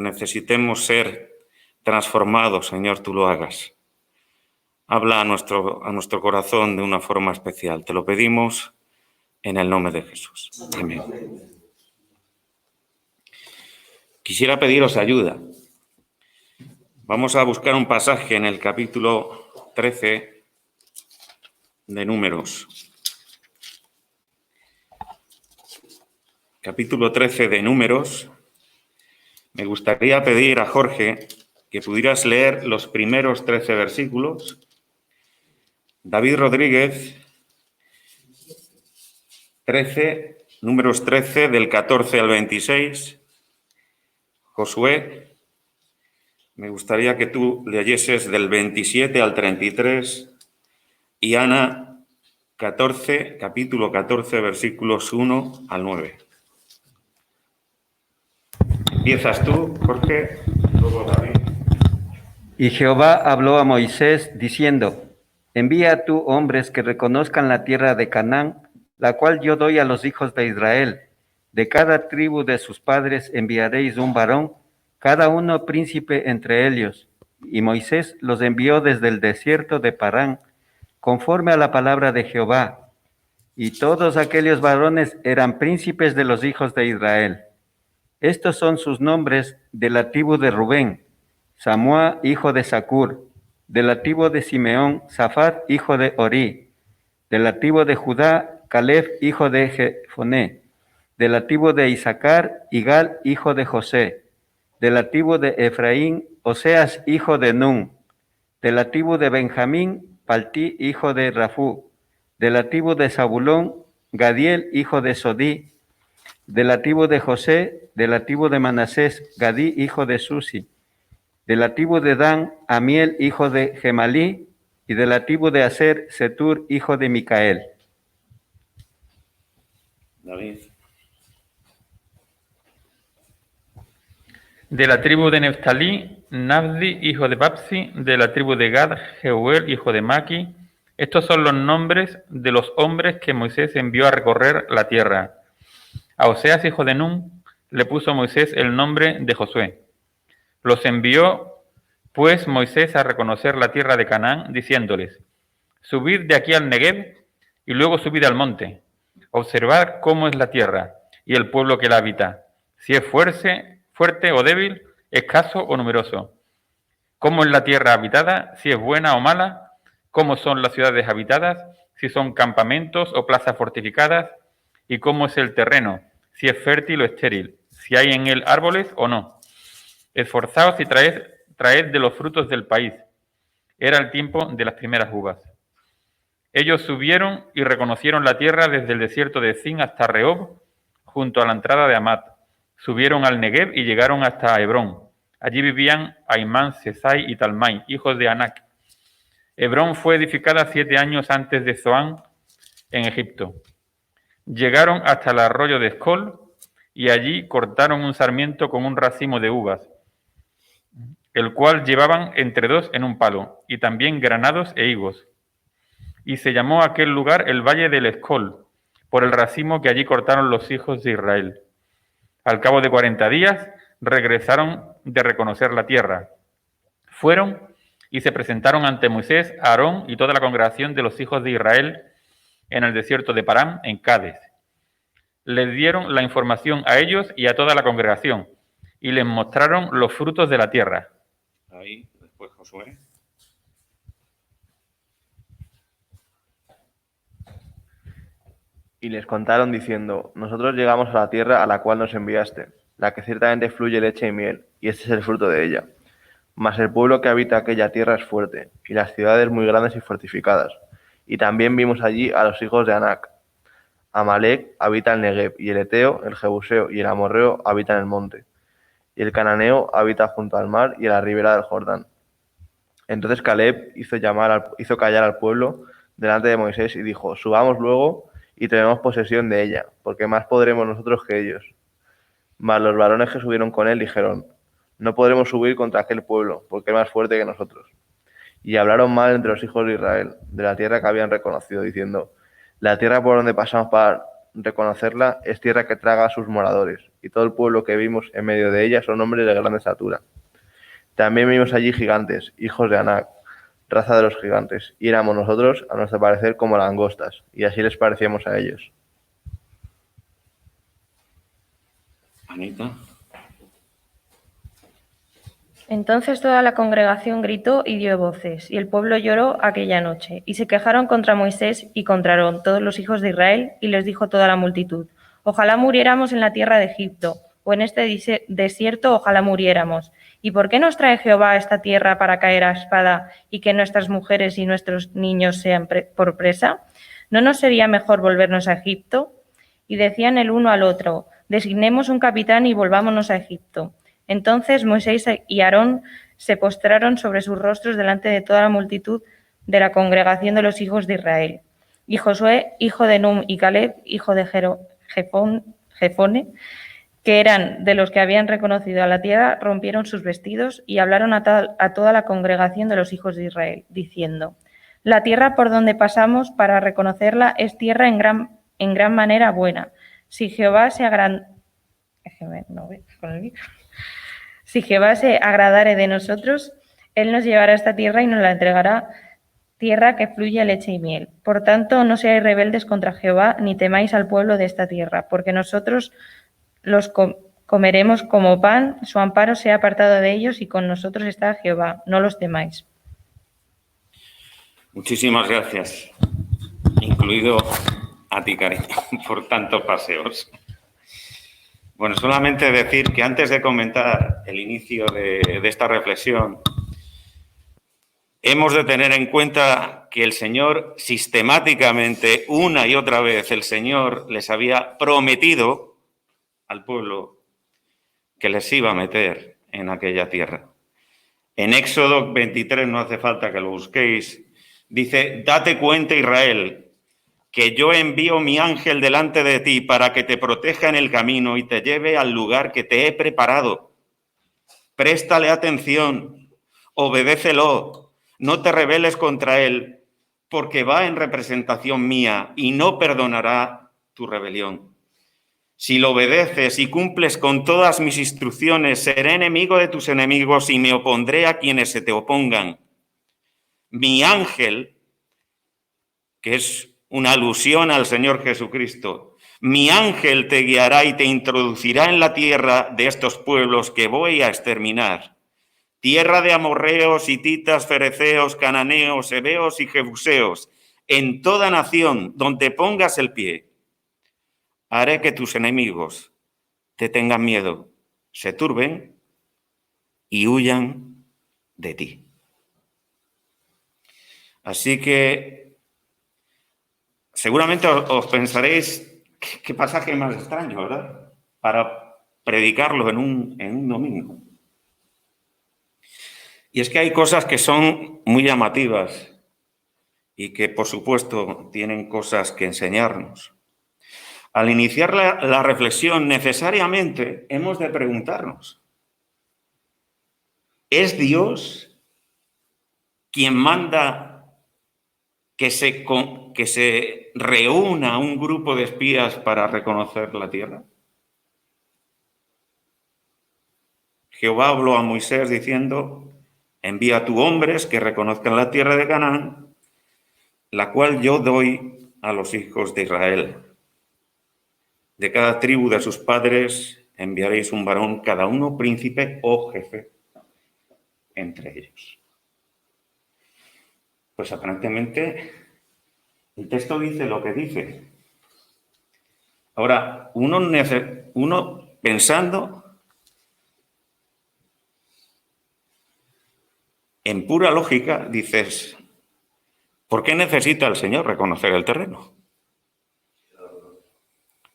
necesitemos ser transformados, Señor, tú lo hagas. Habla a nuestro corazón de una forma especial. Te lo pedimos en el nombre de Jesús. Amén. Quisiera pediros ayuda. Vamos a buscar un pasaje en el capítulo 13 de Números. Capítulo 13 de Números. Me gustaría pedir a Jorge que pudieras leer los primeros 13 versículos. David Rodríguez, Números 13, del 14 al 26. Josué, me gustaría que tú leyeses del 27 al 33. Y Ana, capítulo 14, versículos 1 al 9. Empiezas tú, Jorge, luego David. Y Jehová habló a Moisés, diciendo: Envía tú hombres que reconozcan la tierra de Canaán, la cual yo doy a los hijos de Israel. De cada tribu de sus padres enviaréis un varón, cada uno príncipe entre ellos. Y Moisés los envió desde el desierto de Parán, conforme a la palabra de Jehová. Y todos aquellos varones eran príncipes de los hijos de Israel. Estos son sus nombres de la tribu de Rubén: Samúa, hijo de Zacur; de la tribu de Simeón, Safat, hijo de Orí; de la tribu de Judá, Caleb, hijo de Jefoné; de la tribu de Isaacar, Igal, hijo de José; de la tribu de Efraín, Oseas, hijo de Nun; de la tribu de Benjamín, Paltí, hijo de Rafú; de la tribu de Zabulón, Gadiel, hijo de Sodí; de la tribu de José, de la tribu de Manasés, Gadí, hijo de Susi; de la tribu de Dan, Amiel, hijo de Gemalí; y de la tribu de Aser, Setur, hijo de Micael. David. De la tribu de Neftalí, Nafdi, hijo de Papsi; de la tribu de Gad, Jeuel, hijo de Maki. Estos son los nombres de los hombres que Moisés envió a recorrer la tierra. A Oseas, hijo de Nun, le puso Moisés el nombre de Josué. Los envió, pues, Moisés a reconocer la tierra de Canaán, diciéndoles: Subid de aquí al Negev, y luego subid al monte. Observad cómo es la tierra, y el pueblo que la habita, si es fuerte o débil, escaso o numeroso. Cómo es la tierra habitada, si es buena o mala. Cómo son las ciudades habitadas, si son campamentos o plazas fortificadas. Y cómo es el terreno, si es fértil o estéril, si hay en él árboles o no. Esforzaos y traed de los frutos del país. Era el tiempo de las primeras uvas. Ellos subieron y reconocieron la tierra desde el desierto de Zin hasta Rehob, junto a la entrada de Amat. Subieron al Negev y llegaron hasta Hebrón. Allí vivían Aimán, Sesai y Talmai, hijos de Anac. Hebrón fue edificada 7 años antes de Zoán, en Egipto. Llegaron hasta el arroyo de Escol, y allí cortaron un sarmiento con un racimo de uvas, el cual llevaban entre 2 en un palo, y también granados e higos. Y se llamó aquel lugar el Valle del Escol, por el racimo que allí cortaron los hijos de Israel. Al cabo de 40 días, regresaron de reconocer la tierra. Fueron y se presentaron ante Moisés, Aarón y toda la congregación de los hijos de Israel en el desierto de Parán, en Cádiz. Les dieron la información a ellos y a toda la congregación, y les mostraron los frutos de la tierra. Ahí, después Josué. Y les contaron diciendo: Nosotros llegamos a la tierra a la cual nos enviaste, la que ciertamente fluye leche y miel, y este es el fruto de ella. Mas el pueblo que habita aquella tierra es fuerte, y las ciudades muy grandes y fortificadas. Y también vimos allí a los hijos de Anac. Amalek habita el Negev, y el Eteo, el Jebuseo y el Amorreo habitan el monte. Y el Cananeo habita junto al mar y a la ribera del Jordán. Entonces Caleb hizo callar al pueblo delante de Moisés y dijo: Subamos luego y tenemos posesión de ella, porque más podremos nosotros que ellos. Mas los varones que subieron con él dijeron: No podremos subir contra aquel pueblo, porque es más fuerte que nosotros. Y hablaron mal entre los hijos de Israel, de la tierra que habían reconocido, diciendo: La tierra por donde pasamos para reconocerla es tierra que traga a sus moradores, y todo el pueblo que vimos en medio de ella son hombres de grande estatura. También vimos allí gigantes, hijos de Anac, raza de los gigantes, y éramos nosotros, a nuestro parecer, como langostas, y así les parecíamos a ellos. Anita. Entonces toda la congregación gritó y dio voces, y el pueblo lloró aquella noche, y se quejaron contra Moisés y contra Aarón, todos los hijos de Israel, y les dijo toda la multitud: ojalá muriéramos en la tierra de Egipto, o en este desierto ojalá muriéramos. ¿Y por qué nos trae Jehová a esta tierra para caer a espada y que nuestras mujeres y nuestros niños sean por presa? ¿No nos sería mejor volvernos a Egipto? Y decían el uno al otro: designemos un capitán y volvámonos a Egipto. Entonces Moisés y Aarón se postraron sobre sus rostros delante de toda la multitud de la congregación de los hijos de Israel. Y Josué, hijo de Num, y Caleb, hijo de Jefone, que eran de los que habían reconocido a la tierra, rompieron sus vestidos y hablaron a toda la congregación de los hijos de Israel, diciendo: la tierra por donde pasamos para reconocerla es tierra en gran manera buena. Si Jehová se agradare de nosotros, él nos llevará a esta tierra y nos la entregará, tierra que fluye leche y miel. Por tanto, no seáis rebeldes contra Jehová, ni temáis al pueblo de esta tierra, porque nosotros los comeremos como pan, su amparo sea apartado de ellos, y con nosotros está Jehová, no los temáis. Muchísimas gracias, incluido a ti, cariño, por tantos paseos. Bueno, solamente decir que antes de comentar el inicio de esta reflexión, hemos de tener en cuenta que el Señor sistemáticamente, una y otra vez, el Señor les había prometido al pueblo que les iba a meter en aquella tierra. En Éxodo 23, no hace falta que lo busquéis, dice: date cuenta, Israel, que yo envío mi ángel delante de ti para que te proteja en el camino y te lleve al lugar que te he preparado. Préstale atención, obedécelo, no te rebeles contra él, porque va en representación mía y no perdonará tu rebelión. Si lo obedeces y cumples con todas mis instrucciones, seré enemigo de tus enemigos y me opondré a quienes se te opongan. Mi ángel, que es una alusión al Señor Jesucristo, mi ángel te guiará y te introducirá en la tierra de estos pueblos que voy a exterminar. Tierra de amorreos, hititas, fereceos, cananeos, heveos y jebuseos, en toda nación donde pongas el pie. Haré que tus enemigos te tengan miedo, se turben y huyan de ti. Así que seguramente os pensaréis, qué pasaje más extraño, ¿verdad? Para predicarlo en un domingo. Y es que hay cosas que son muy llamativas y que, por supuesto, tienen cosas que enseñarnos. Al iniciar la reflexión, necesariamente hemos de preguntarnos: ¿es Dios quien manda que se reúna un grupo de espías para reconocer la tierra? Jehová habló a Moisés diciendo: envía a tus hombres que reconozcan la tierra de Canaán, la cual yo doy a los hijos de Israel. De cada tribu de sus padres enviaréis un varón, cada uno príncipe o jefe entre ellos. Pues aparentemente el texto dice lo que dice. Ahora, uno pensando en pura lógica, dices: ¿por qué necesita el Señor reconocer el terreno?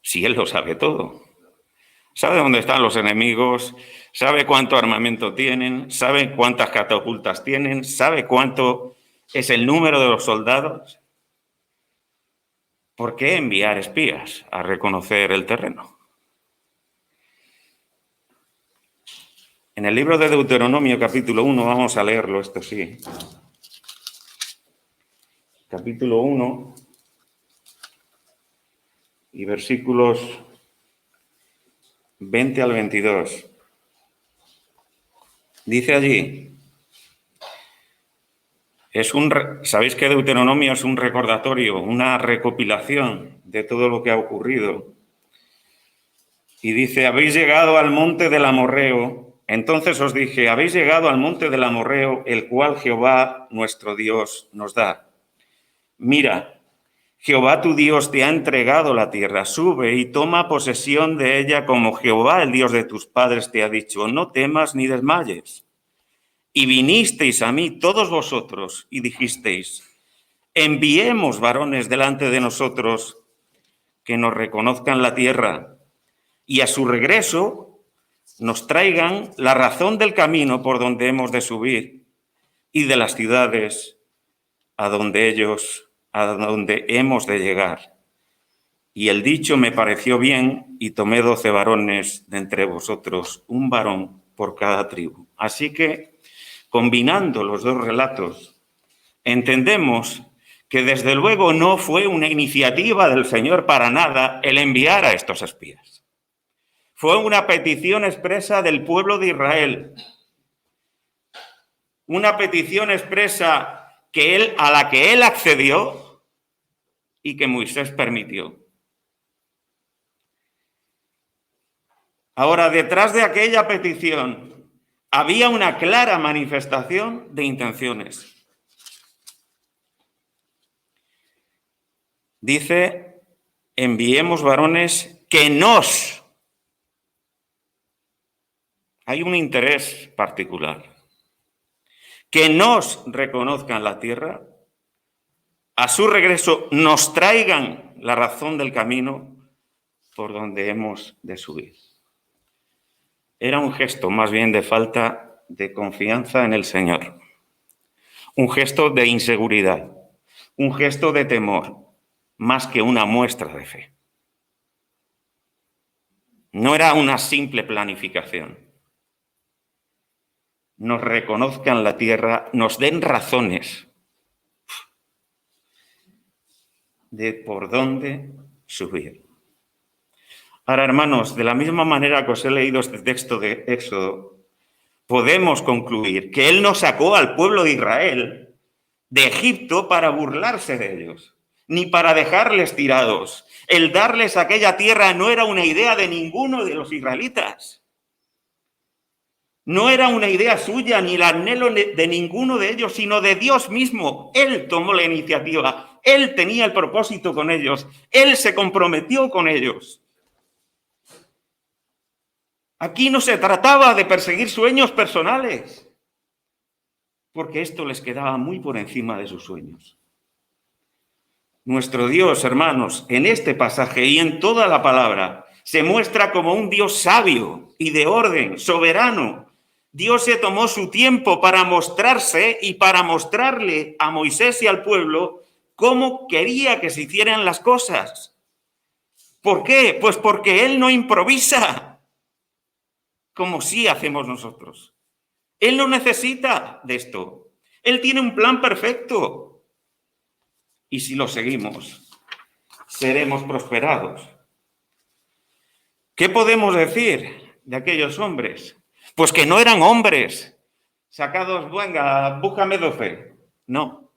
Si Él lo sabe todo. Sabe dónde están los enemigos, sabe cuánto armamento tienen, sabe cuántas catapultas tienen, sabe cuánto es el número de los soldados. ¿Por qué enviar espías a reconocer el terreno? En el libro de Deuteronomio, capítulo 1, vamos a leerlo, esto sí. Capítulo 1 y versículos 20 al 22. Dice allí, sabéis que Deuteronomio es un recordatorio, una recopilación de todo lo que ha ocurrido. Y dice, habéis llegado al monte del Amorreo. Entonces os dije, habéis llegado al monte del Amorreo, el cual Jehová nuestro Dios nos da. Mira, Jehová tu Dios te ha entregado la tierra, sube y toma posesión de ella como Jehová, el Dios de tus padres, te ha dicho, no temas ni desmayes. Y vinisteis a mí todos vosotros y dijisteis, enviemos varones delante de nosotros que nos reconozcan la tierra y a su regreso nos traigan la razón del camino por donde hemos de subir y de las ciudades a donde hemos de llegar. Y el dicho me pareció bien y tomé 12 varones de entre vosotros, un varón por cada tribu. Así que, combinando los dos relatos, entendemos que desde luego no fue una iniciativa del Señor para nada el enviar a estos espías. Fue una petición expresa del pueblo de Israel, una petición expresa a la que él accedió y que Moisés permitió. Ahora, detrás de aquella petición había una clara manifestación de intenciones. Dice, enviemos varones que nos. Hay un interés particular. Que nos reconozcan la tierra, a su regreso nos traigan la razón del camino por donde hemos de subir. Era un gesto más bien de falta de confianza en el Señor, un gesto de inseguridad, un gesto de temor, más que una muestra de fe. No era una simple planificación. Nos reconozcan la tierra, nos den razones de por dónde subir. Ahora, hermanos, de la misma manera que os he leído este texto de Éxodo, podemos concluir que Él no sacó al pueblo de Israel de Egipto para burlarse de ellos, ni para dejarles tirados. El darles aquella tierra no era una idea de ninguno de los israelitas. No era una idea suya ni el anhelo de ninguno de ellos, sino de Dios mismo. Él tomó la iniciativa, Él tenía el propósito con ellos, Él se comprometió con ellos. Aquí no se trataba de perseguir sueños personales, porque esto les quedaba muy por encima de sus sueños. Nuestro Dios, hermanos, en este pasaje y en toda la palabra, se muestra como un Dios sabio y de orden, soberano. Dios se tomó su tiempo para mostrarse y para mostrarle a Moisés y al pueblo cómo quería que se hicieran las cosas. ¿Por qué? Pues porque Él no improvisa, como sí hacemos nosotros. Él no necesita de esto. Él tiene un plan perfecto. Y si lo seguimos, seremos prosperados. ¿Qué podemos decir de aquellos hombres? Pues que no eran hombres sacados, venga, búscame 12. No.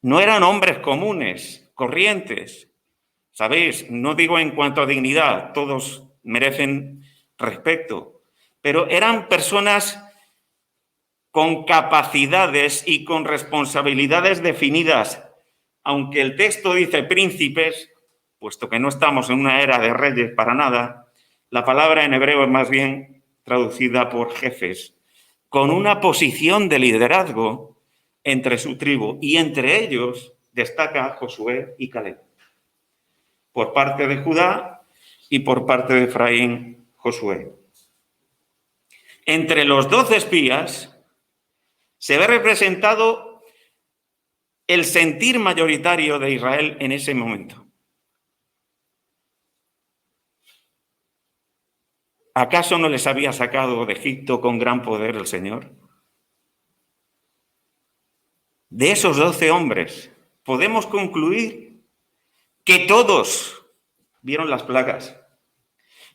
No eran hombres comunes, corrientes. ¿Sabéis? No digo en cuanto a dignidad, todos merecen respeto, pero eran personas con capacidades y con responsabilidades definidas. Aunque el texto dice príncipes, puesto que no estamos en una era de reyes para nada, la palabra en hebreo es más bien traducida por jefes, con una posición de liderazgo entre su tribu, y entre ellos destaca Josué y Caleb. Por parte de Judá y por parte de Efraín, Josué. Entre los 12 espías se ve representado el sentir mayoritario de Israel en ese momento. ¿Acaso no les había sacado de Egipto con gran poder el Señor? De esos 12 hombres podemos concluir que todos vieron las plagas,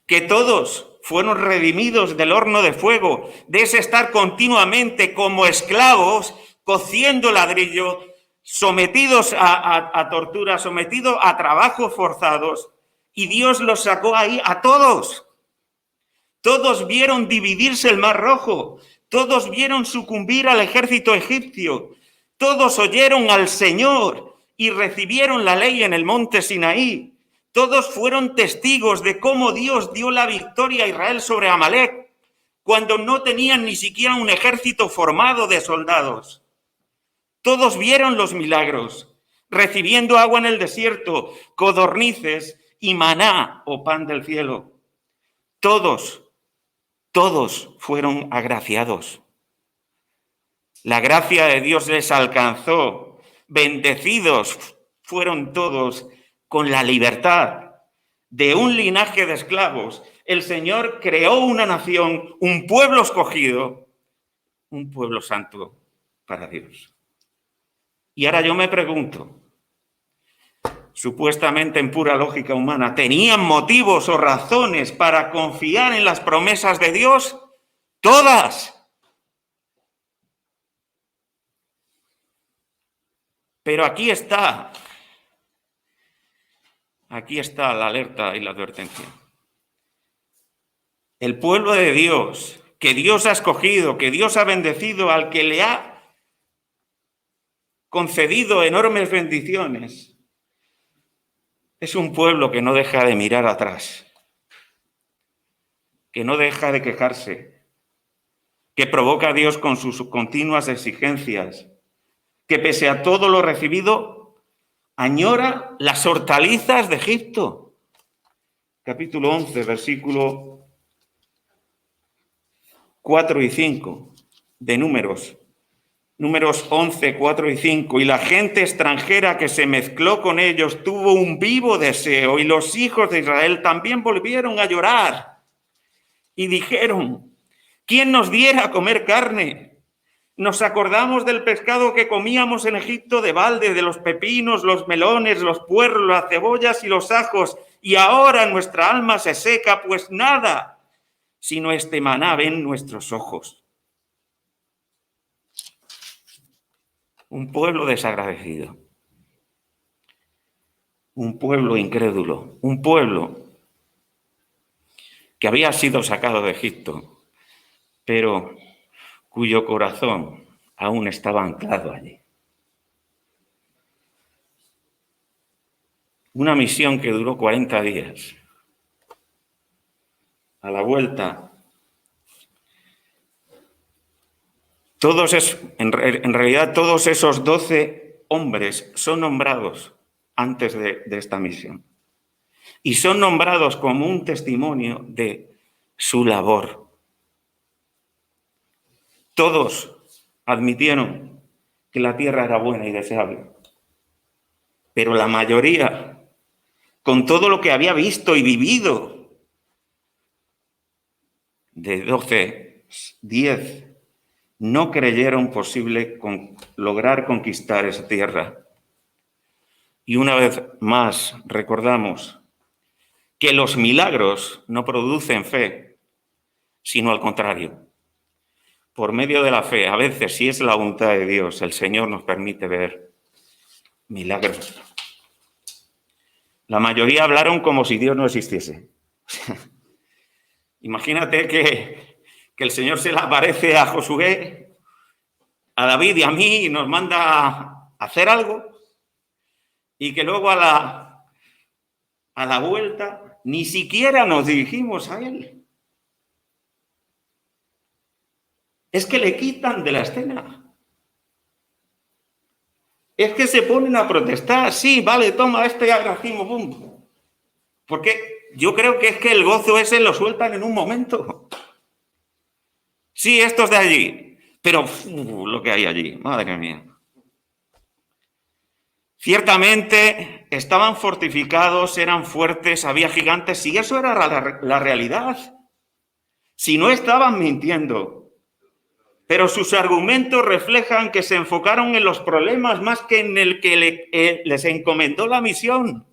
que todos fueron redimidos del horno de fuego, de ese estar continuamente como esclavos, cociendo ladrillo, sometidos a tortura, sometidos a trabajos forzados, y Dios los sacó ahí a todos. Todos vieron dividirse el Mar Rojo, todos vieron sucumbir al ejército egipcio, todos oyeron al Señor y recibieron la ley en el monte Sinaí. Todos fueron testigos de cómo Dios dio la victoria a Israel sobre Amalek, cuando no tenían ni siquiera un ejército formado de soldados. Todos vieron los milagros, recibiendo agua en el desierto, codornices y maná o pan del cielo. Todos fueron agraciados. La gracia de Dios les alcanzó. Bendecidos fueron todos con la libertad de un linaje de esclavos. El Señor creó una nación, un pueblo escogido, un pueblo santo para Dios. Y ahora yo me pregunto, supuestamente en pura lógica humana, ¿tenían motivos o razones para confiar en las promesas de Dios? ¡Todas! Pero aquí está la alerta y la advertencia. El pueblo de Dios, que Dios ha escogido, que Dios ha bendecido, al que le ha concedido enormes bendiciones, es un pueblo que no deja de mirar atrás, que no deja de quejarse, que provoca a Dios con sus continuas exigencias, que pese a todo lo recibido, añora las hortalizas de Egipto. Capítulo 11, versículo 4 y 5 de Números. Números 11, 4 y 5. Y la gente extranjera que se mezcló con ellos tuvo un vivo deseo, y los hijos de Israel también volvieron a llorar y dijeron: ¿quién nos diera a comer carne? Nos acordamos del pescado que comíamos en Egipto de balde, de los pepinos, los melones, los puerros, las cebollas y los ajos, y ahora nuestra alma se seca, pues nada, sino este maná ven nuestros ojos. Un pueblo desagradecido, un pueblo incrédulo, un pueblo que había sido sacado de Egipto, pero cuyo corazón aún estaba anclado allí. Una misión que duró 40 días. A la vuelta, en realidad todos esos 12 hombres son nombrados antes de esta misión. Y son nombrados como un testimonio de su labor. Todos admitieron que la tierra era buena y deseable, pero la mayoría, con todo lo que había visto y vivido, de 12, 10, no creyeron posible lograr conquistar esa tierra. Y una vez más recordamos que los milagros no producen fe, sino al contrario. Por medio de la fe, a veces, si es la voluntad de Dios, el Señor nos permite ver milagros. La mayoría hablaron como si Dios no existiese. Imagínate que el Señor se le aparece a Josué, a David y a mí y nos manda a hacer algo, y que luego a la vuelta ni siquiera nos dirigimos a Él. Es que le quitan de la escena. Es que se ponen a protestar. Sí, vale, toma este racimo, pum. Porque yo creo que es que el gozo ese lo sueltan en un momento. Sí, estos de allí. Pero lo que hay allí, madre mía. Ciertamente estaban fortificados, eran fuertes, había gigantes. Si eso era la realidad. Si no estaban mintiendo. Pero sus argumentos reflejan que se enfocaron en los problemas más que en el que les encomendó la misión.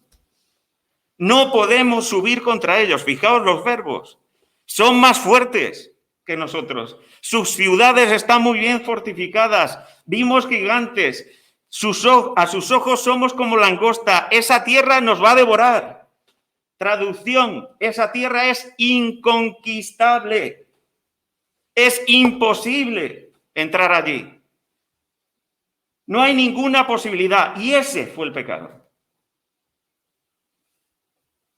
No podemos subir contra ellos. Fijaos los verbos. Son más fuertes que nosotros. Sus ciudades están muy bien fortificadas. Vimos gigantes. A sus ojos somos como langosta. Esa tierra nos va a devorar. Traducción, esa tierra es inconquistable. Es imposible entrar allí. No hay ninguna posibilidad. Y ese fue el pecado.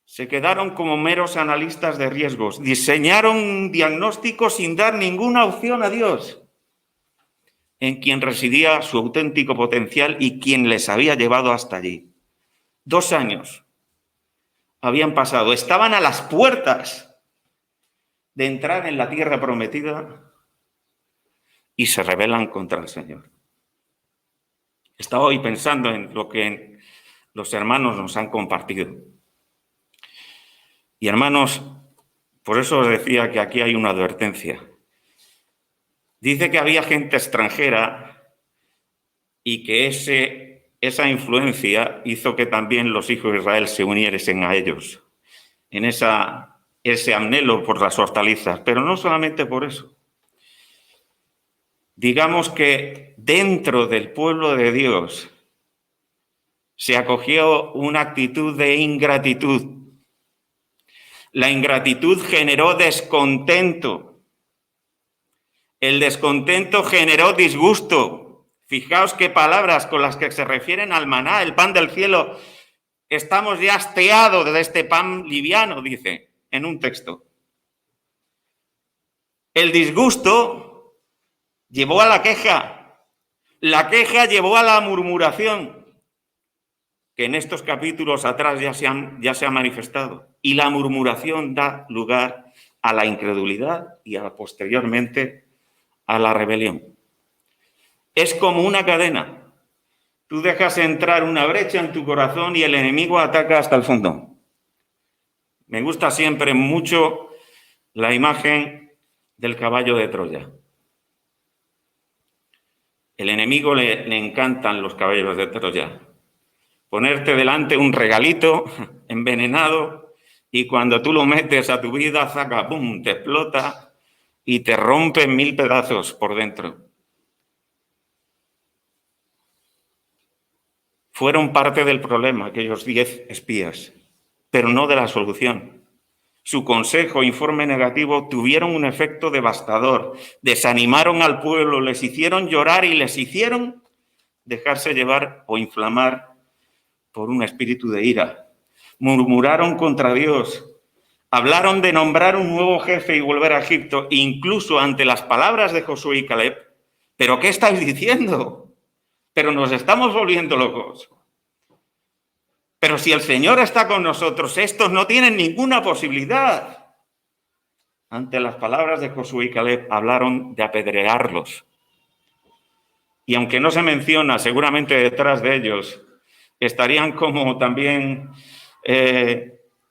Se quedaron como meros analistas de riesgos. Diseñaron un diagnóstico sin dar ninguna opción a Dios, en quien residía su auténtico potencial y quien les había llevado hasta allí. 2 años habían pasado. Estaban a las puertas de entrar en la tierra prometida y se rebelan contra el Señor. Estaba hoy pensando en lo que los hermanos nos han compartido. Y hermanos, por eso os decía que aquí hay una advertencia. Dice que había gente extranjera y que esa influencia hizo que también los hijos de Israel se uniesen a ellos en ese anhelo por las hortalizas, pero no solamente por eso. Digamos que dentro del pueblo de Dios se acogió una actitud de ingratitud. La ingratitud generó descontento. El descontento generó disgusto. Fijaos qué palabras con las que se refieren al maná, el pan del cielo. Estamos ya hastiados de este pan liviano, dice en un texto. El disgusto llevó a la queja. La queja llevó a la murmuración, que en estos capítulos atrás ya se ha manifestado. Y la murmuración da lugar a la incredulidad y posteriormente a la rebelión. Es como una cadena. Tú dejas entrar una brecha en tu corazón y el enemigo ataca hasta el fondo. Me gusta siempre mucho la imagen del caballo de Troya. El enemigo le encantan los caballos de Troya. Ponerte delante un regalito envenenado y cuando tú lo metes a tu vida, zaca, pum, te explota y te rompe en 1000 pedazos por dentro. Fueron parte del problema aquellos 10 espías, pero no de la solución. Su consejo, informe negativo, tuvieron un efecto devastador. Desanimaron al pueblo, les hicieron llorar y les hicieron dejarse llevar o inflamar por un espíritu de ira. Murmuraron contra Dios. Hablaron de nombrar un nuevo jefe y volver a Egipto, incluso ante las palabras de Josué y Caleb. ¿Pero qué estáis diciendo? Pero nos estamos volviendo locos. Pero si el Señor está con nosotros, estos no tienen ninguna posibilidad. Ante las palabras de Josué y Caleb, hablaron de apedrearlos. Y aunque no se menciona, seguramente detrás de ellos estarían como también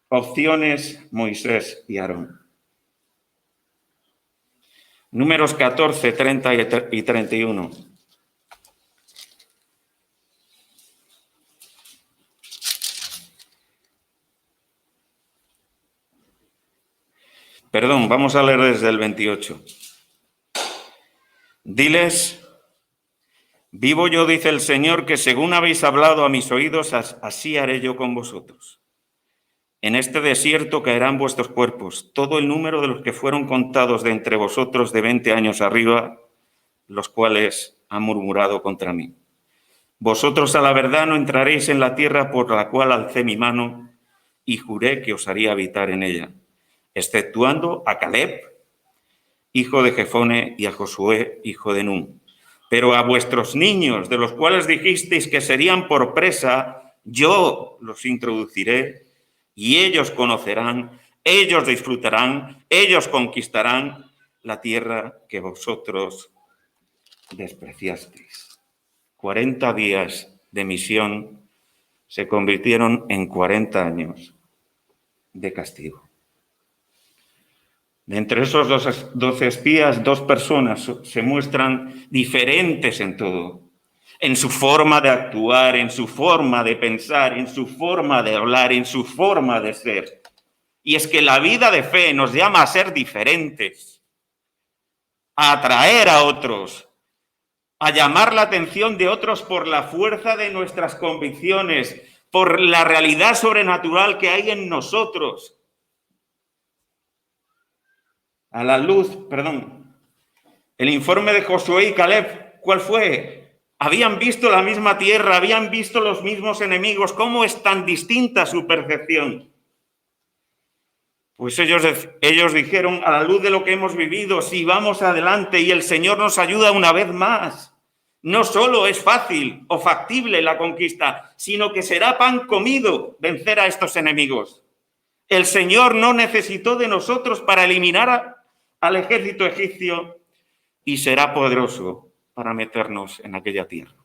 opciones Moisés y Aarón. Números 14, 30 y 31. Perdón, vamos a leer desde el 28. Diles: vivo yo, dice el Señor, que según habéis hablado a mis oídos, así haré yo con vosotros. En este desierto caerán vuestros cuerpos, todo el número de los que fueron contados de entre vosotros de 20 años arriba, los cuales han murmurado contra mí. Vosotros a la verdad no entraréis en la tierra por la cual alcé mi mano y juré que os haría habitar en ella, exceptuando a Caleb, hijo de Jefone, y a Josué, hijo de Nun. Pero a vuestros niños, de los cuales dijisteis que serían por presa, yo los introduciré y ellos conocerán, ellos disfrutarán, ellos conquistarán la tierra que vosotros despreciasteis. 40 días de misión se convirtieron en 40 años de castigo. De entre esos 12 espías, 2 personas se muestran diferentes en todo. en su forma de actuar, en su forma de pensar, en su forma de hablar, en su forma de ser. Y es que la vida de fe nos llama a ser diferentes, a atraer a otros, a llamar la atención de otros por la fuerza de nuestras convicciones, por la realidad sobrenatural que hay en nosotros. A la luz, el informe de Josué y Caleb, ¿cuál fue? Habían visto la misma tierra, habían visto los mismos enemigos. ¿Cómo es tan distinta su percepción? Pues ellos dijeron, a la luz de lo que hemos vivido, si vamos adelante y el Señor nos ayuda una vez más, no solo es fácil o factible la conquista, sino que será pan comido vencer a estos enemigos. El Señor no necesitó de nosotros para eliminar al ejército egipcio y será poderoso para meternos en aquella tierra.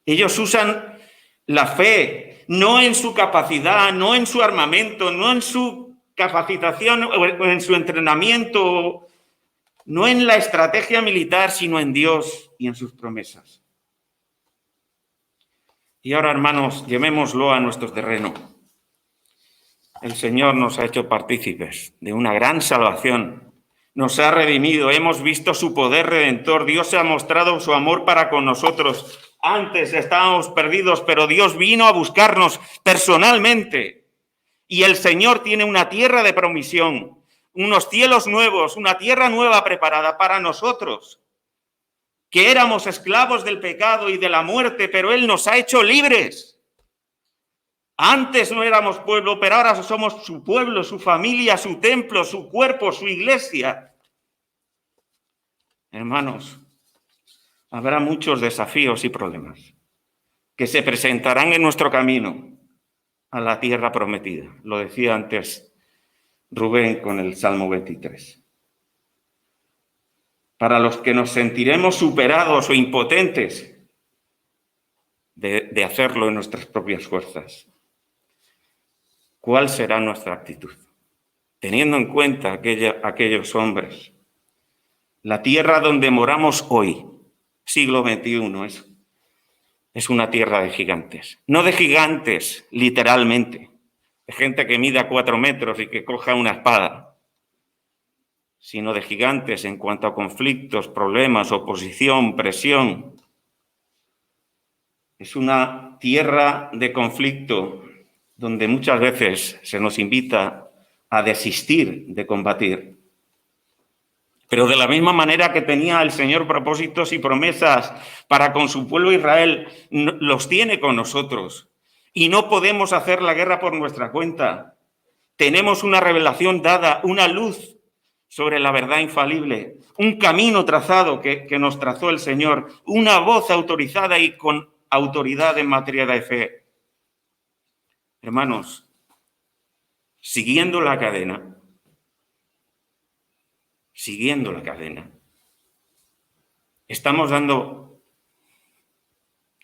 Ellos usan la fe, no en su capacidad, no en su armamento, no en su capacitación o en su entrenamiento, no en la estrategia militar, sino en Dios y en sus promesas. Y ahora, hermanos, llevémoslo a nuestro terreno. El Señor nos ha hecho partícipes de una gran salvación. Nos ha redimido, hemos visto su poder redentor. Dios ha mostrado su amor para con nosotros. Antes estábamos perdidos, pero Dios vino a buscarnos personalmente. Y el Señor tiene una tierra de promisión, unos cielos nuevos, una tierra nueva preparada para nosotros, que éramos esclavos del pecado y de la muerte, pero Él nos ha hecho libres. Antes no éramos pueblo, pero ahora somos su pueblo, su familia, su templo, su cuerpo, su iglesia. Hermanos, habrá muchos desafíos y problemas que se presentarán en nuestro camino a la tierra prometida. Lo decía antes Rubén con el Salmo 23. Para los que nos sentiremos superados o impotentes de hacerlo en nuestras propias fuerzas, ¿cuál será nuestra actitud? Teniendo en cuenta aquellos hombres, la tierra donde moramos hoy, siglo XXI, es una tierra de gigantes. No de gigantes, literalmente, de gente que mida 4 metros y que coja una espada, sino de gigantes en cuanto a conflictos, problemas, oposición, presión. Es una tierra de conflicto donde muchas veces se nos invita a desistir de combatir. Pero de la misma manera que tenía el Señor propósitos y promesas para con su pueblo Israel, los tiene con nosotros. Y no podemos hacer la guerra por nuestra cuenta. Tenemos una revelación dada, una luz sobre la verdad infalible, un camino trazado que nos trazó el Señor, una voz autorizada y con autoridad en materia de fe. Hermanos, siguiendo la cadena, ¿estamos dando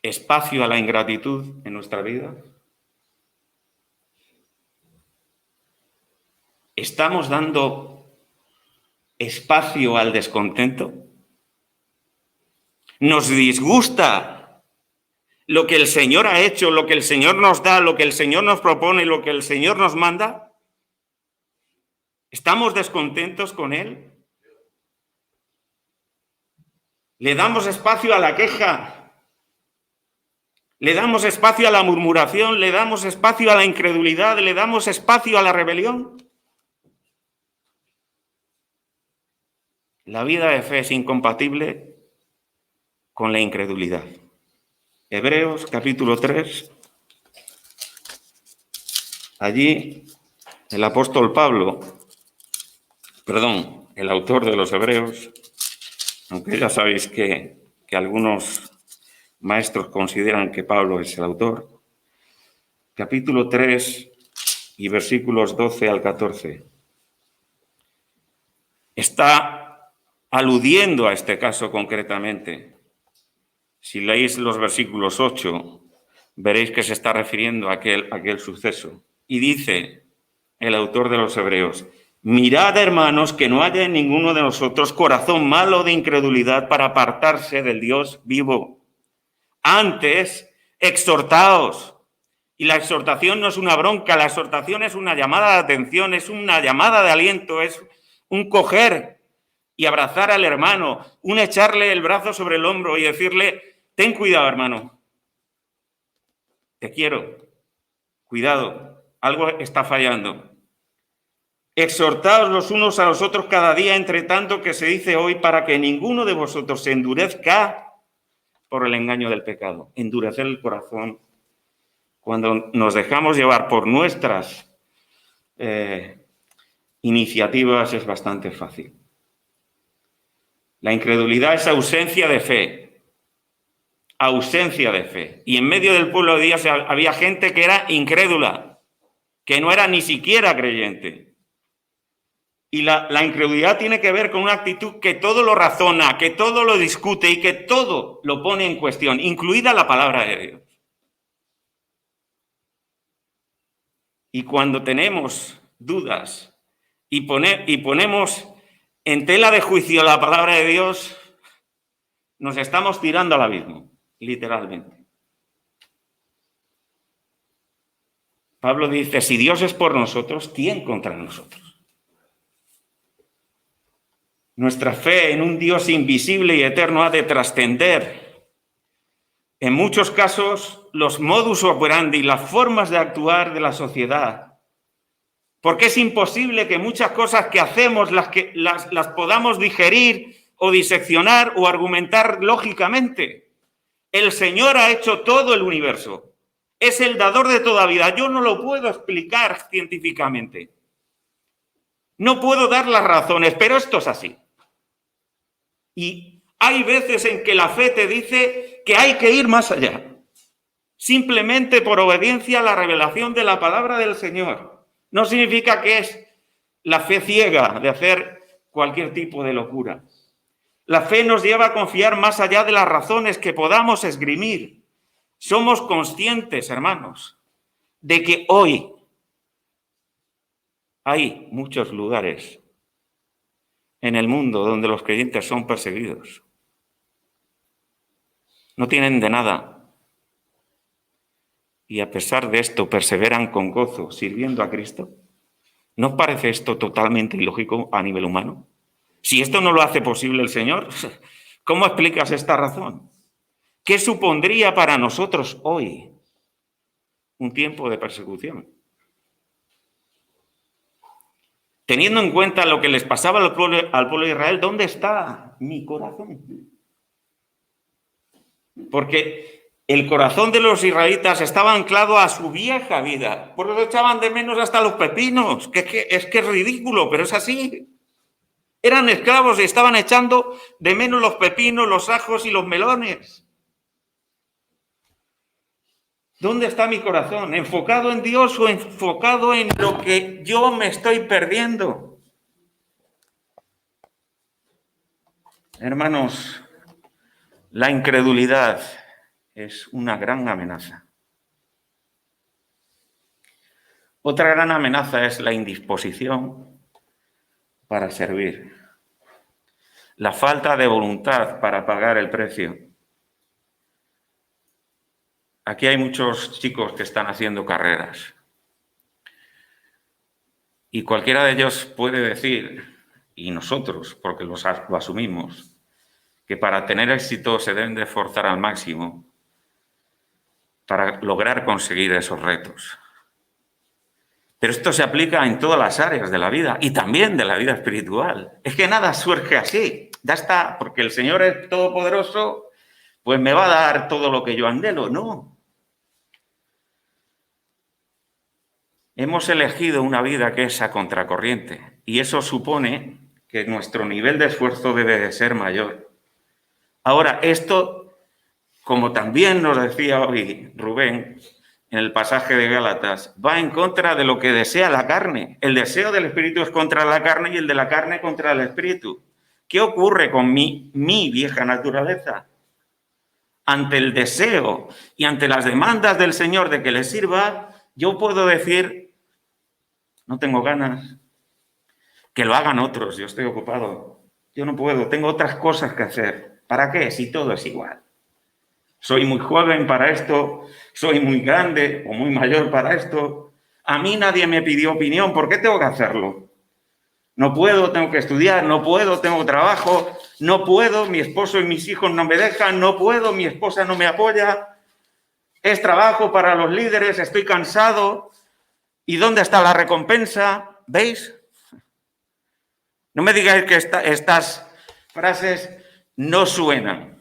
espacio a la ingratitud en nuestra vida? ¿Estamos dando espacio al descontento? ¿Nos disgusta lo que el Señor ha hecho, lo que el Señor nos da, lo que el Señor nos propone, lo que el Señor nos manda? ¿Estamos descontentos con Él? ¿Le damos espacio a la queja? ¿Le damos espacio a la murmuración? ¿Le damos espacio a la incredulidad? ¿Le damos espacio a la rebelión? La vida de fe es incompatible con la incredulidad. Hebreos capítulo 3. Allí el apóstol Pablo, el autor de los Hebreos, aunque ya sabéis que algunos maestros consideran que Pablo es el autor, capítulo 3 y versículos 12 al 14, está aludiendo a este caso concretamente. Si leéis los versículos 8, veréis que se está refiriendo a aquel suceso. Y dice el autor de los Hebreos: mirad, hermanos, que no haya en ninguno de nosotros corazón malo de incredulidad para apartarse del Dios vivo. Antes, exhortaos. Y la exhortación no es una bronca, la exhortación es una llamada de atención, es una llamada de aliento, es un coger y abrazar al hermano, un echarle el brazo sobre el hombro y decirle, ten cuidado, hermano, te quiero, cuidado, algo está fallando. Exhortaos los unos a los otros cada día, entre tanto que se dice hoy, para que ninguno de vosotros se endurezca por el engaño del pecado. Endurecer el corazón cuando nos dejamos llevar por nuestras iniciativas es bastante fácil. La incredulidad es ausencia de fe. Ausencia de fe. Y en medio del pueblo de Dios había gente que era incrédula, que no era ni siquiera creyente. Y la incredulidad tiene que ver con una actitud que todo lo razona, que todo lo discute y que todo lo pone en cuestión, incluida la palabra de Dios. Y cuando tenemos dudas y ponemos en tela de juicio la palabra de Dios, nos estamos tirando al abismo, literalmente. Pablo dice, si Dios es por nosotros, ¿quién contra nosotros? Nuestra fe en un Dios invisible y eterno ha de trascender. En muchos casos, los modus operandi, las formas de actuar de la sociedad. Porque es imposible que muchas cosas que hacemos las podamos digerir o diseccionar o argumentar lógicamente. El Señor ha hecho todo el universo. Es el dador de toda vida. Yo no lo puedo explicar científicamente. No puedo dar las razones, pero esto es así. Y hay veces en que la fe te dice que hay que ir más allá. Simplemente por obediencia a la revelación de la palabra del Señor. No significa que es la fe ciega de hacer cualquier tipo de locura. La fe nos lleva a confiar más allá de las razones que podamos esgrimir. Somos conscientes, hermanos, de que hoy hay muchos lugares en el mundo donde los creyentes son perseguidos. No tienen de nada. Y a pesar de esto perseveran con gozo sirviendo a Cristo. ¿No os parece esto totalmente ilógico a nivel humano? Si esto no lo hace posible el Señor, ¿cómo explicas esta razón? ¿Qué supondría para nosotros hoy un tiempo de persecución? Teniendo en cuenta lo que les pasaba al pueblo de Israel, ¿dónde está mi corazón? Porque el corazón de los israelitas estaba anclado a su vieja vida. Por eso echaban de menos hasta los pepinos. Es que es ridículo, pero es así. Eran esclavos y estaban echando de menos los pepinos, los ajos y los melones. ¿Dónde está mi corazón? ¿Enfocado en Dios o enfocado en lo que yo me estoy perdiendo? Hermanos, la incredulidad es una gran amenaza. Otra gran amenaza es la indisposición para servir. La falta de voluntad para pagar el precio. Aquí hay muchos chicos que están haciendo carreras. Y cualquiera de ellos puede decir, y nosotros, porque lo asumimos, que para tener éxito se deben de esforzar al máximo para lograr conseguir esos retos. Pero esto se aplica en todas las áreas de la vida y también de la vida espiritual. Es que nada surge así. Ya está, porque el Señor es todopoderoso, pues me va a dar todo lo que yo anhelo. No. Hemos elegido una vida que es a contracorriente y eso supone que nuestro nivel de esfuerzo debe de ser mayor. Ahora, esto, como también nos decía hoy Rubén en el pasaje de Gálatas, va en contra de lo que desea la carne. El deseo del espíritu es contra la carne y el de la carne contra el espíritu. ¿Qué ocurre con mi vieja naturaleza? Ante el deseo y ante las demandas del Señor de que le sirva, yo puedo decir, no tengo ganas, que lo hagan otros, yo estoy ocupado, yo no puedo, tengo otras cosas que hacer. ¿Para qué? Si todo es igual. soy muy joven para esto, soy muy grande o muy mayor para esto. A mí nadie me pidió opinión, ¿por qué tengo que hacerlo? No puedo, tengo que estudiar, no puedo, tengo trabajo, no puedo, mi esposo y mis hijos no me dejan, no puedo, mi esposa no me apoya. Es trabajo para los líderes, estoy cansado. ¿Y dónde está la recompensa? ¿Veis? No me digáis que estas frases no suenan.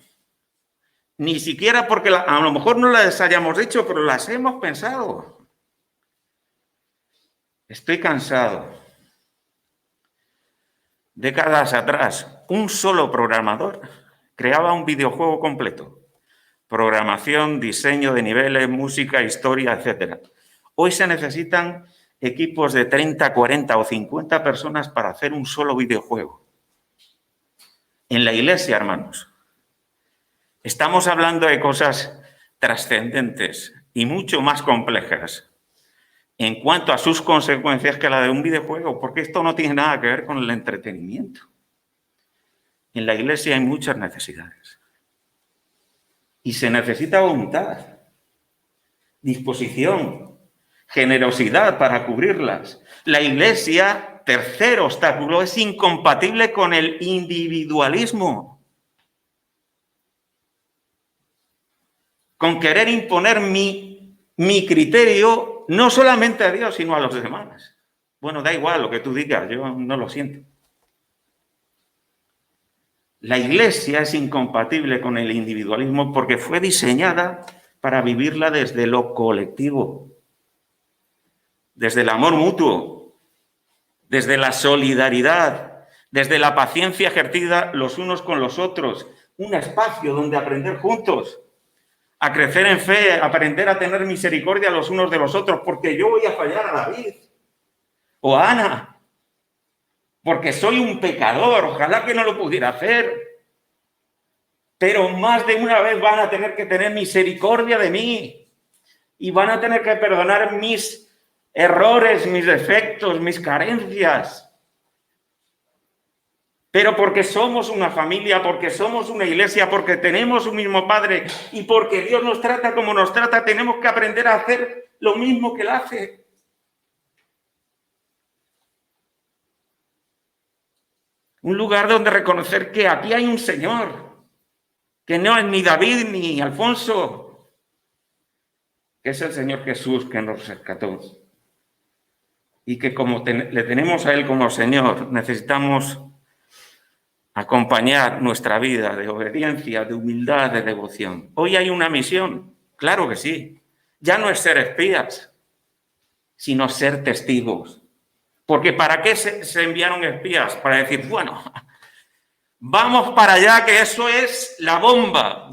Ni siquiera porque a lo mejor no las hayamos dicho, pero las hemos pensado. Estoy cansado. Décadas atrás, un solo programador creaba un videojuego completo. Programación, diseño de niveles, música, historia, etc. Hoy se necesitan equipos de 30, 40 o 50 personas para hacer un solo videojuego. En la iglesia, hermanos, estamos hablando de cosas trascendentes y mucho más complejas en cuanto a sus consecuencias que la de un videojuego, porque esto no tiene nada que ver con el entretenimiento. En la iglesia hay muchas necesidades y se necesita voluntad, disposición, generosidad para cubrirlas. La iglesia, tercer obstáculo, es incompatible con el individualismo, con querer imponer mi criterio no solamente a Dios, sino a los demás. Bueno, da igual lo que tú digas, yo no lo siento. La iglesia es incompatible con el individualismo porque fue diseñada para vivirla desde lo colectivo, desde el amor mutuo, desde la solidaridad, desde la paciencia ejercida los unos con los otros, un espacio donde aprender juntos, a crecer en fe, a aprender a tener misericordia los unos de los otros, porque yo voy a fallar a David o a Ana, porque soy un pecador, ojalá que no lo pudiera hacer, pero más de una vez van a tener que tener misericordia de mí y van a tener que perdonar mis errores, mis defectos, mis carencias. Pero porque somos una familia, porque somos una iglesia, porque tenemos un mismo Padre y porque Dios nos trata como nos trata, tenemos que aprender a hacer lo mismo que Él hace. Un lugar donde reconocer que aquí hay un Señor, que no es ni David ni Alfonso, que es el Señor Jesús que nos rescató. Y que como le tenemos a Él como Señor, necesitamos acompañar nuestra vida de obediencia, de humildad, de devoción. Hoy hay una misión, claro que sí. Ya no es ser espías, sino ser testigos. Porque ¿para qué se enviaron espías? Para decir, bueno, vamos para allá, que eso es la bomba.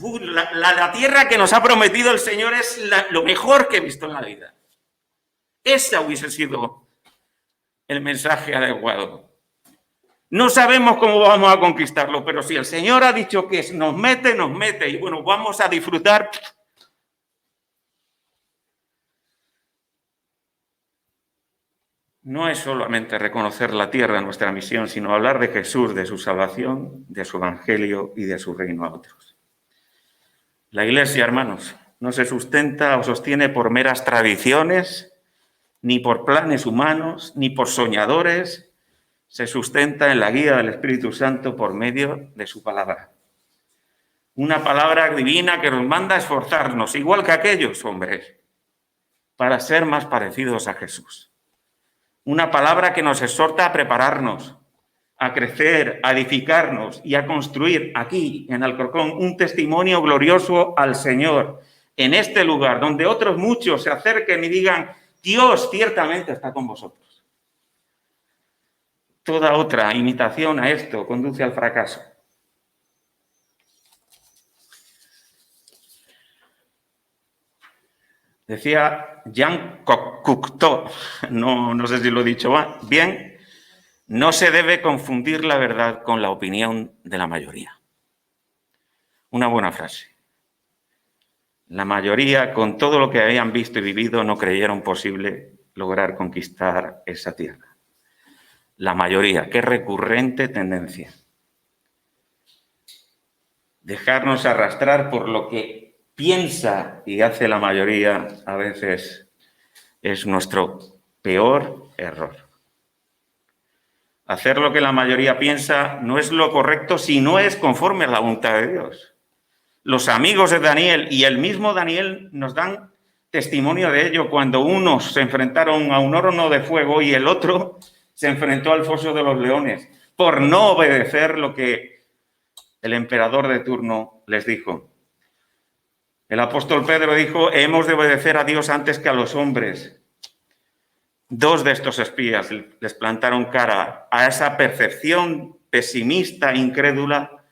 La tierra que nos ha prometido el Señor es lo mejor que he visto en la vida. Ese hubiese sido el mensaje adecuado. No sabemos cómo vamos a conquistarlo, pero si el Señor ha dicho que nos mete, nos mete. Y bueno, vamos a disfrutar. No es solamente reconocer la tierra, nuestra misión, sino hablar de Jesús, de su salvación, de su evangelio y de su reino a otros. La iglesia, hermanos, no se sustenta o sostiene por meras tradiciones, ni por planes humanos, ni por soñadores. Se sustenta en la guía del Espíritu Santo por medio de su palabra. Una palabra divina que nos manda a esforzarnos, igual que aquellos hombres, para ser más parecidos a Jesús. Una palabra que nos exhorta a prepararnos, a crecer, a edificarnos y a construir aquí, en Alcorcón, un testimonio glorioso al Señor, en este lugar, donde otros muchos se acerquen y digan, Dios ciertamente está con vosotros. Toda otra imitación a esto conduce al fracaso. Decía Jean Cocteau, no sé si lo he dicho bien, no se debe confundir la verdad con la opinión de la mayoría. Una buena frase. La mayoría, con todo lo que habían visto y vivido, no creyeron posible lograr conquistar esa tierra. La mayoría, qué recurrente tendencia. Dejarnos arrastrar por lo que piensa y hace la mayoría a veces es nuestro peor error. Hacer lo que la mayoría piensa no es lo correcto si no es conforme a la voluntad de Dios. Los amigos de Daniel y el mismo Daniel nos dan testimonio de ello cuando unos se enfrentaron a un horno de fuego y el otro se enfrentó al foso de los leones por no obedecer lo que el emperador de turno les dijo. El apóstol Pedro dijo, hemos de obedecer a Dios antes que a los hombres. Dos de estos espías les plantaron cara a esa percepción pesimista, incrédula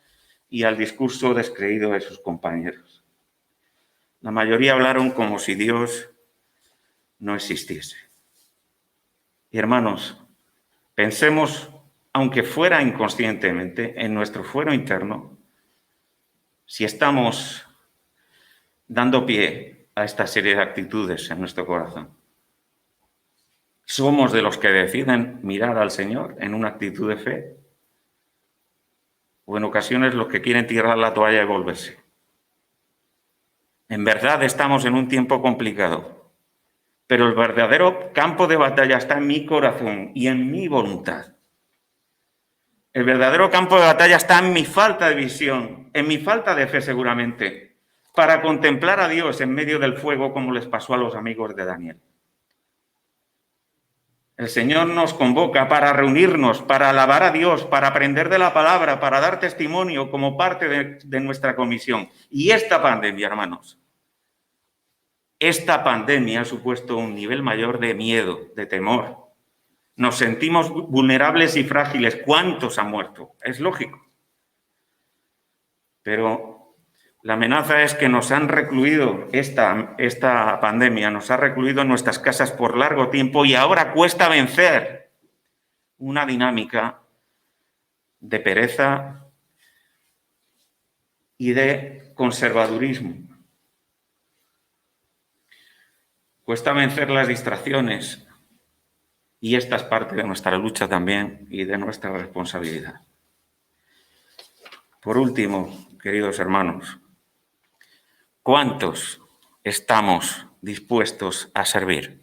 y al discurso descreído de sus compañeros. La mayoría hablaron como si Dios no existiese. Y hermanos, pensemos, aunque fuera inconscientemente, en nuestro fuero interno, si estamos dando pie a esta serie de actitudes en nuestro corazón. ¿Somos de los que deciden mirar al Señor en una actitud de fe? ¿O en ocasiones los que quieren tirar la toalla y volverse? En verdad estamos en un tiempo complicado, pero el verdadero campo de batalla está en mi corazón y en mi voluntad. El verdadero campo de batalla está en mi falta de visión, en mi falta de fe seguramente, para contemplar a Dios en medio del fuego como les pasó a los amigos de Daniel. El Señor nos convoca para reunirnos, para alabar a Dios, para aprender de la palabra, para dar testimonio como parte de nuestra comisión. Y esta pandemia, hermanos, esta pandemia ha supuesto un nivel mayor de miedo, de temor. Nos sentimos vulnerables y frágiles. ¿Cuántos han muerto? Es lógico. Pero la amenaza es que nos han recluido, esta pandemia nos ha recluido en nuestras casas por largo tiempo y ahora cuesta vencer una dinámica de pereza y de conservadurismo. Cuesta vencer las distracciones y esta es parte de nuestra lucha también y de nuestra responsabilidad. Por último, queridos hermanos, ¿cuántos estamos dispuestos a servir?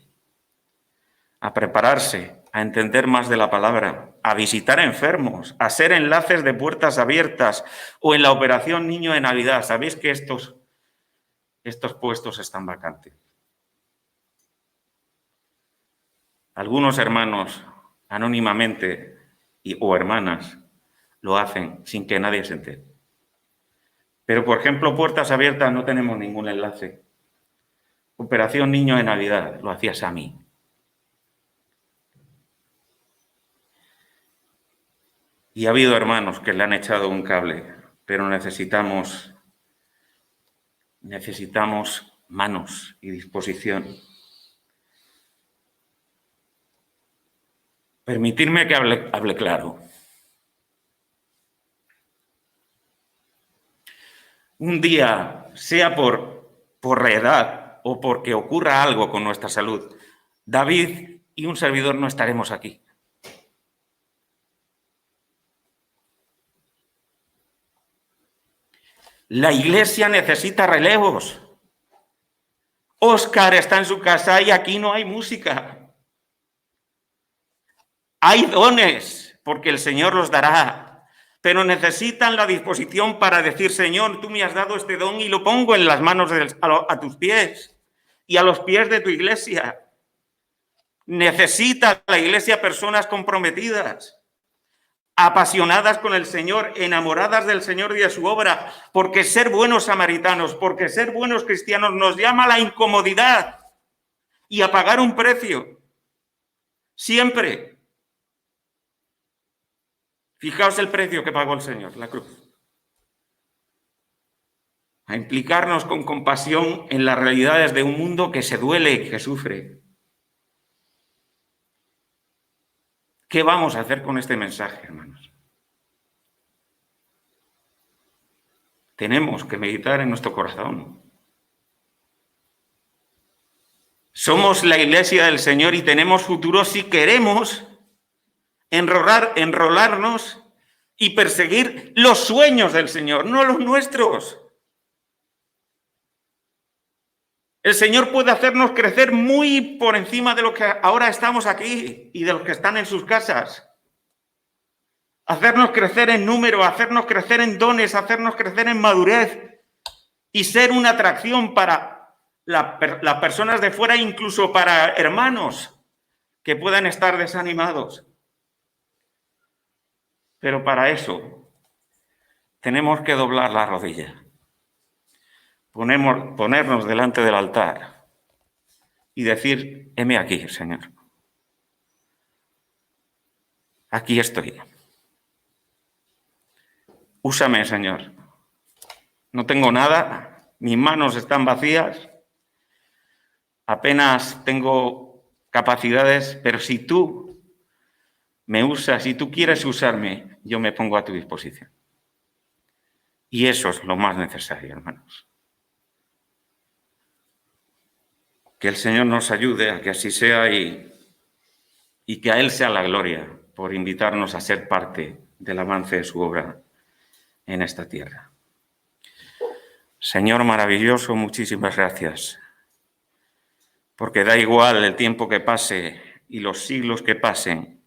A prepararse, a entender más de la palabra, a visitar enfermos, a ser enlaces de puertas abiertas o en la operación Niño de Navidad. ¿Sabéis que estos puestos están vacantes? Algunos hermanos anónimamente o hermanas lo hacen sin que nadie se entere. Pero, por ejemplo, Puertas Abiertas no tenemos ningún enlace. Operación Niño de Navidad lo hacía Sami. Y ha habido hermanos que le han echado un cable, pero necesitamos manos y disposición. Permitidme que hable claro. Un día, sea por la edad o porque ocurra algo con nuestra salud, David y un servidor no estaremos aquí. La iglesia necesita relevos. Óscar está en su casa y aquí no hay música. Hay dones, porque el Señor los dará, pero necesitan la disposición para decir, Señor, tú me has dado este don y lo pongo en las manos a tus pies y a los pies de tu iglesia. Necesita la iglesia personas comprometidas, apasionadas con el Señor, enamoradas del Señor y de su obra, porque ser buenos samaritanos, porque ser buenos cristianos nos llama a la incomodidad y a pagar un precio. Siempre. Fijaos el precio que pagó el Señor, la cruz. A implicarnos con compasión en las realidades de un mundo que se duele y que sufre. ¿Qué vamos a hacer con este mensaje, hermanos? Tenemos que meditar en nuestro corazón. Somos la iglesia del Señor y tenemos futuro si queremos enrolarnos y perseguir los sueños del Señor, no los nuestros. El Señor puede hacernos crecer muy por encima de lo que ahora estamos aquí y de los que están en sus casas. Hacernos crecer en número, hacernos crecer en dones, hacernos crecer en madurez y ser una atracción para las personas de fuera, incluso para hermanos que puedan estar desanimados. Pero para eso tenemos que doblar la rodilla, ponernos delante del altar y decir: heme aquí, Señor. Aquí estoy. Úsame, Señor. No tengo nada, mis manos están vacías, apenas tengo capacidades, pero si tú me usas, si tú quieres usarme, yo me pongo a tu disposición. Y eso es lo más necesario, hermanos. Que el Señor nos ayude a que así sea y que a Él sea la gloria por invitarnos a ser parte del avance de su obra en esta tierra. Señor maravilloso, muchísimas gracias, porque da igual el tiempo que pase y los siglos que pasen,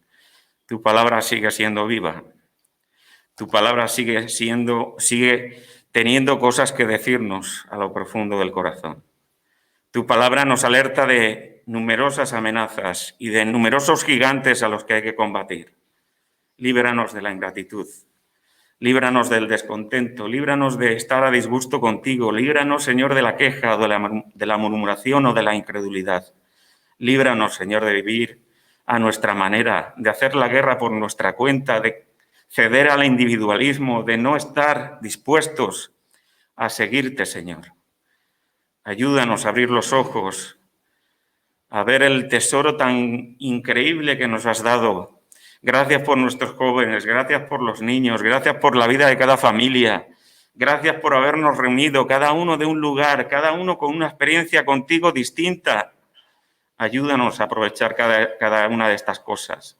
tu palabra sigue siendo viva, tu palabra sigue teniendo cosas que decirnos a lo profundo del corazón. Tu palabra nos alerta de numerosas amenazas y de numerosos gigantes a los que hay que combatir. Líbranos de la ingratitud. Líbranos del descontento, líbranos de estar a disgusto contigo, líbranos, Señor, de la queja, o de la murmuración o de la incredulidad. Líbranos, Señor, de vivir a nuestra manera, de hacer la guerra por nuestra cuenta, de ceder al individualismo, de no estar dispuestos a seguirte, Señor. Ayúdanos a abrir los ojos, a ver el tesoro tan increíble que nos has dado. Gracias por nuestros jóvenes, gracias por los niños, gracias por la vida de cada familia, gracias por habernos reunido, cada uno de un lugar, cada uno con una experiencia contigo distinta. Ayúdanos a aprovechar cada una de estas cosas.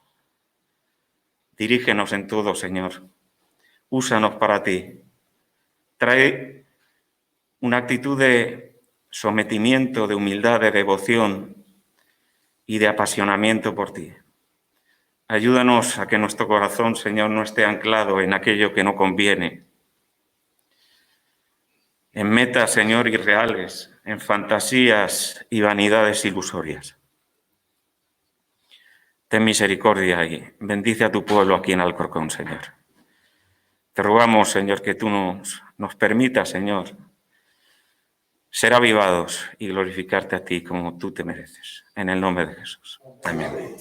Dirígenos en todo, Señor. Úsanos para ti. Trae una actitud de sometimiento, de humildad, de devoción y de apasionamiento por ti. Ayúdanos a que nuestro corazón, Señor, no esté anclado en aquello que no conviene, en metas, Señor, irreales, en fantasías y vanidades ilusorias. Ten misericordia y bendice a tu pueblo aquí en Alcorcón, Señor. Te rogamos, Señor, que tú nos permitas, Señor, ser avivados y glorificarte a ti como tú te mereces. En el nombre de Jesús. Amén.